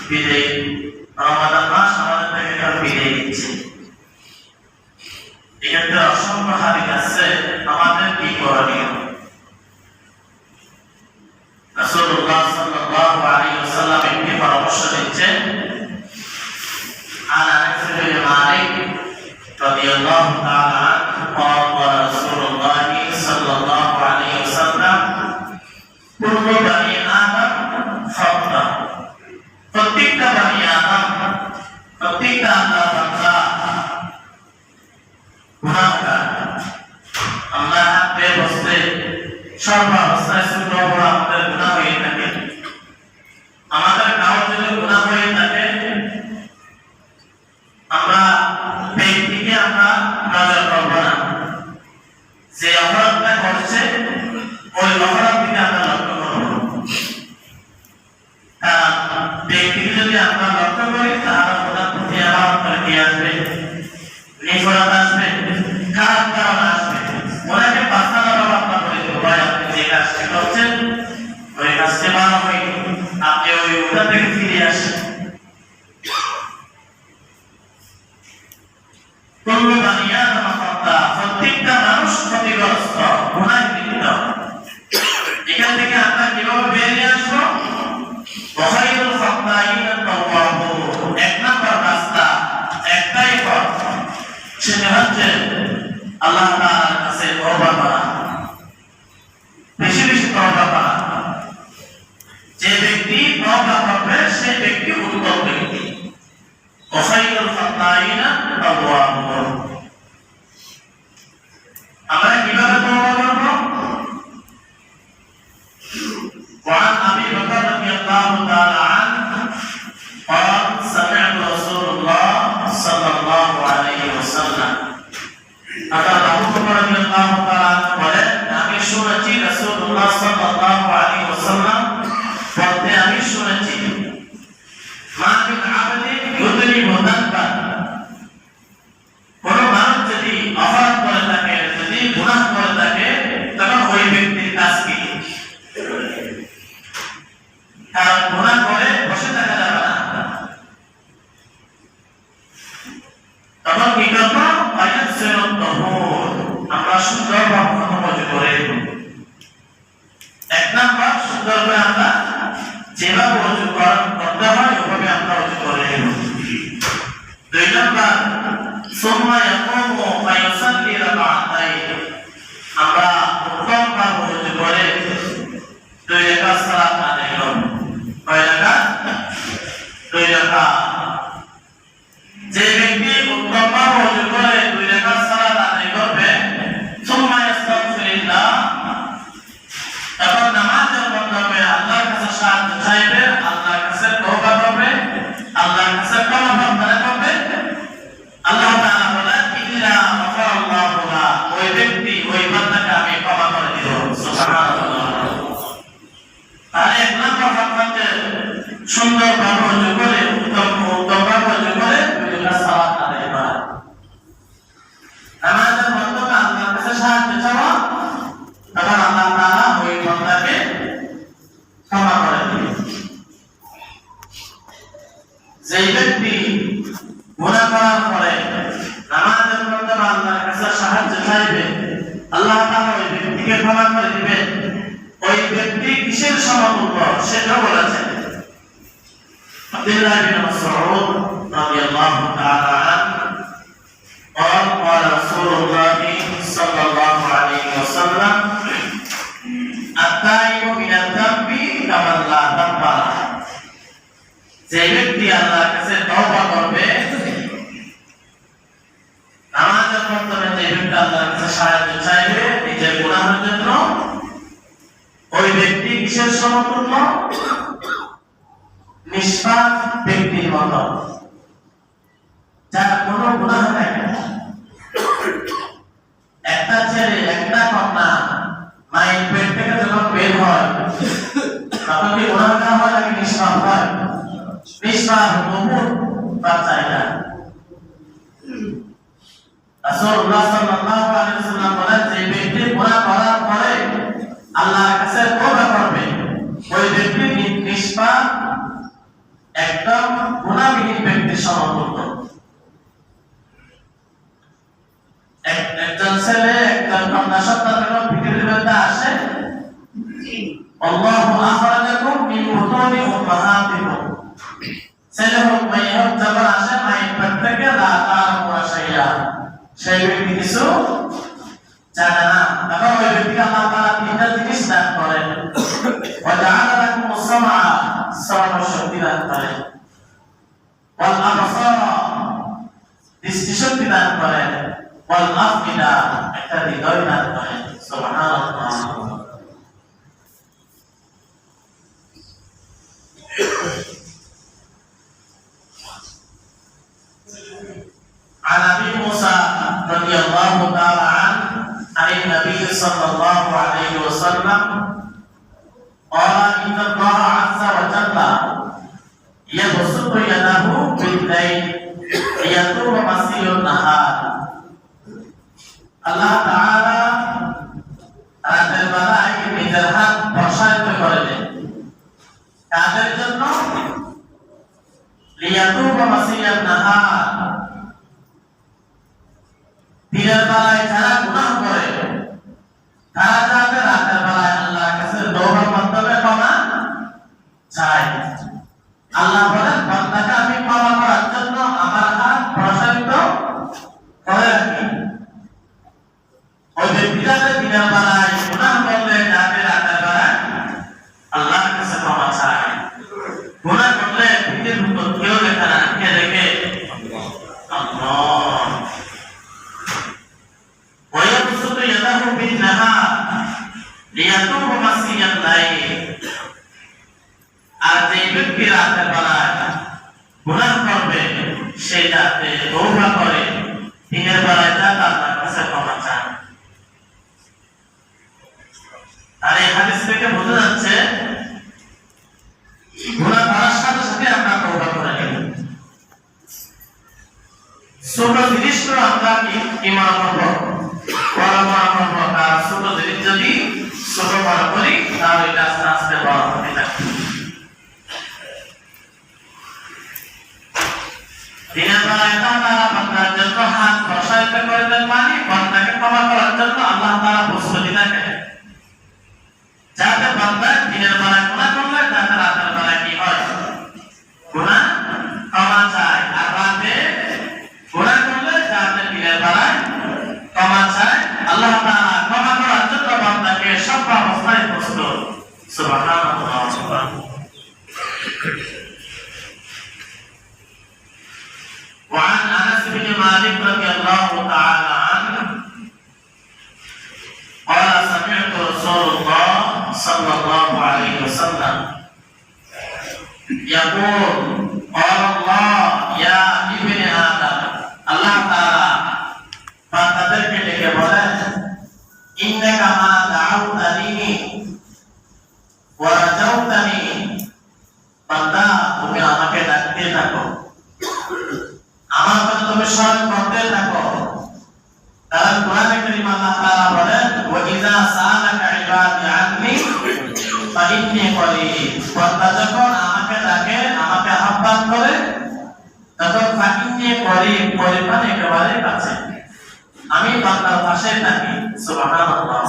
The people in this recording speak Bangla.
বিদায়, রমাদান মাস আমাদের থেকে বিদায় দিচ্ছে। এক্ষেত্রে অসংখ্য হাদিস আছে আমাদের কি করণীয়। রাসূলুল্লাহ সাল্লাল্লাহু আলাইহি ওয়াসাল্লাম একটি পরামর্শ দিচ্ছেন। আন আনাস বিন মালিক রাদিয়াল্লাহু তাআলা আনহু قال رسول الله صلى الله عليه وسلم كل بني آدم خطأ। প্রত্যেকটা বনি আদম, প্রত্যেকটা আল্লাহর বান্দা গুনাহগার। আমরা হাতে বসতে সর্বাবস্থায় ছোট বড় আমাদের গুনাহ হয়ে থাকে। আমাদের কারো যদি গুনাহ হয়ে থাকে আমরা ব্যক্তিকে আমরা নজর করব না, যে অপরাধটা করছে ওই অপরাধ থেকে আমরা লক্ষ্য করব। ব্যক্তিকে যদি আমরা লক্ষ্য করি তাহলে ওনার প্রতি আমার উপরে কি আসবে? নিফরত আসবে, খারাপ কারণ আসবে। ওনাকে বাঁচানোর ব্যবস্থা করে দেবো, ভাই আপনি যে কাজটি করছেন ওই কাজটি ভালো হয়নি, আপনি ওই ওটা থেকে ফিরে আসেন। কুল্লু বানি আদম খাতা, প্রত্যেকটা মানুষ ক্ষতিগ্রস্ত, গুনাহে লিপ্ত। এখান থেকে আমরা কিভাবে বেরিয়ে আসবো? ওয়াখাইরুল খাতাইনা তাওয়াবুন। এক নাম্বার রাস্তা, একটাই পথ, সেটা হচ্ছে আল্লাহ তাআলার কাছে তওবা করা, বেশি বেশি তওবা করা। যে ব্যক্তি তওবা করবে সেই ব্যক্তি উত্তম ব্যক্তি। ওয়াখাইরুল খাতাইনা তাওয়াবুন। আমরা কিভাবে তওবা করব? وعن أبي بكر رضي الله تعالى عنه قال سمعت رسول الله صلى الله عليه وسلم। আবু বকর রাদিয়াল্লাহু তাআলা বলেন, আমি শুনেছি রাসূলুল্লাহ সাল্লাল্লাহু আলাইহি ওয়াসাল্লাম বলতে আমি শুনেছি, মা মিন আবদিন ইউযনিবু যানবান, কোন মানুষ যদি অপরাধ করে থাকে, যদি গুনাহ করে থাকে, তখন ওই ব্যক্তির কাজ কি? কারণ গুনাহ করে বসে থাকা যাবে না। তখন কি করবো? আমরা সুন্দরভাবে ওযু করে, এক নাম্বার সুন্দর করে আমরা যেভাবে ওযু করতে হয় ওভাবে আমরা ওযু করে নেব। দুই নাম্বার সুম্মা ইয়াকুমু ফায়ুসাল্লি রাকাতাইন, আমরা উত্তমভাবে ওযু করে 2 রাকাত সালাত আদায় করব। কয় রাকাত? 2 রাকাত। যে ব্যক্তি উত্তমভাবে ওযু করে 2 রাকাত সালাত আদায় করবে, সুম্মা ইস্তাগফিরুল্লাহ, তখন নামাজের মধ্যে আল্লাহর কাছে সাহায্য চাইবে, আল্লাহর কাছে তওবা করবে, আল্লাহর কাছে ক্ষমা প্রার্থনা করবে। আল্লাহ তাআলা বলেন, ইল্লা গফারাল্লাহু লা, ওই ব্যক্তি ওই বান্দাকে আমি ক্ষমা করে দিব। সুবহানাল্লাহ। তাহলে এক নম্বর হচ্ছে সুন্দরভাবে ওযু করে, উত্তমভাবে ওযু করে 2 রাকাত সালাত আদায় করা। নামাজের মধ্যে আল্লাহর কাছে সাহায্য চাওয়া, তখন আল্লাহ তাআলা ওই বান্দাকে ক্ষমা করে দিবেন। যে ব্যক্তি গুনাহ করার পরে নামাজের মধ্যে আল্লাহর কাছে সাহায্য চাইবে, আল্লাহ তাআলা ওই ব্যক্তিকে ক্ষমা করে দিবেন। ওই ব্যক্তি কিসের সমতুল্য সেটা বলেছেন। আব্দুল্লাহ বিন মাসউদ রাদিয়াল্লাহু তাআলা আনহু قال قال رسول الله صلى الله عليه وسلم التائب من الذنب كمن لا ذنب له। যে ব্যক্তি আল্লাহর কাছে তওবা করবে, নামাজের মাধ্যমে যে ব্যক্তি আল্লাহর কাছে সাহায্য চাইবে নিজের গুনাহের জন্য, ওই ব্যক্তি কিসের সমতুল্য? নিষ্পাপ ব্যক্তির মতো, যার কোনো গুনাহ নাই। একটা ছেলে, একটা কন্যা মায়ের পেট থেকে যখন বের হয় তখন কি গুনাহগার হয় নাকি নিষ্পাপ হয়? নিষ্পাপ মুমিন বাচ্চা এটা। রাসূলুল্লাহ সাল্লাল্লাহু আলাইহি ওয়াসাল্লাম বলেন, যে ব্যক্তি গুনাহ করার পরে আল্লাহর কাছে তওবা করবে, ওই ব্যক্তি নিষ্পাপ একদম একজন ছেলে একজন কন্যা সন্তান যখন পৃথিবীর মধ্যে আসে, আল্লাহু আখরাজাকুম মিন বুতুনি উম্মাহাতিকুম, ছেলে হোক মেয়ে হোক যখন আসে মায়ের পেট থেকে লা তা'লামুনা শাইআ, সেই ব্যক্তি কিছু জানে না। তখন ওই ব্যক্তিকে আল্লাহ তাআলা তিনটা জিনিস দান করেন। ওয়া জাআলা লাকুমুস সামআ, শ্রবণ শক্তি দান করেন, ওয়াল আবসারা, দৃষ্টি শক্তি দান করেন, ওয়াল আফইদা, একটা হৃদয় দান করেন। সুবহানাল্লাহ। عن ابي موسى رضي الله تعالى عنه عن النبي صلى الله عليه وسلم قال ان الله عز وجل يبسط يده بالليل ليتوب مسيء النهار, আল্লাহ তাআলা রাতের বেলায় নিজের হাত প্রসারিত করে দেন কাদের জন্য? লিয়াতুবা মাসিয়ান নাহার, দিনের বেলায় যারা গুনাহ করে তারা যাতে রাতের বেলায় আল্লাহর কাছে তওবার মাধ্যমে ক্ষমা চায়। আল্লাহ বলেন, বান্দাকে আমি ক্ষমা করার জন্য আমার হাত প্রসারিত করে রাখি। ওই ব্যক্তিরা দিনের বেলায় গুনাহ করলে যাতে রাতের বেলায় আল্লাহর কাছে ক্ষমা চায়। গুনাহ করলে পৃথিবীর উপর কেউ দেখে না, কে দেখে? আল্লাহ। ويبسط يده بالنهار ليتوب مسيء الليل, আর যে ব্যক্তি রাতের বেলায় গুনাহ করবে সে যাতে তওবা করে দিনের বেলায় যাতে আল্লাহর কাছে ক্ষমা চায়। আর এই হাদিস থেকে বোঝা যাচ্ছে গুনাহ করার সাথে সাথে আমরা তওবা করে নিব। ছোট জিনিসগুলো আমরা কি মনে করবো? বড় মনে করবো। আর ছোট জিনিস যদি ছোট মনে করি তাহলে এটা আস্তে আস্তে বড় হতে থাকে। দিনের বেলায় তারা বান্দার জন্য হাত প্রসারিত করে দেন, মানে বান্দাকে ক্ষমা করার জন্য আল্লাহ তাআলা প্রস্তুতি থাকে যাতে বান্দা দিনের বেলায় গুনাহ করলে যাতে রাতের বেলায় কি হয়? গুনাহ ক্ষমা চায়। আর রাতে গুনাহ করলে যাতে দিনের বেলায় ক্ষমা চায়। আল্লাহ তাআলা ক্ষমা করার জন্য বান্দাকে সব অবস্থায় প্রস্তুত। সুবহানাল্লাহ। وعن انس بن مالك رضي الله تعالى عنه قال سمعت رسول الله صلى الله عليه وسلم يقول قال الله يا ابن آدم, الله تعالى বান্দাদেরকে ডেকে বলেন, ইন্নাকা মা দাউতানি ওয়া রাজাউতানি, বান্দা তুমি আমাকে ডাকতে থাকো, আমার কথা তুমি স্মরণ করতে থাকো। কারণ কোরআনে কারীমে আল্লাহ তাআলা বলেন, ওয়া ইযা সাআলাকা ইবাদি আন্নি ফাইন্নী করিব, বান্দা যখন আমাকে ডাকে, আমাকে আহ্বান করে, তখন ফাইন্নী করিব, পরিমাণ একেবারে কাছে, আমি বান্দার পাশে থাকি। সুবহানাল্লাহ।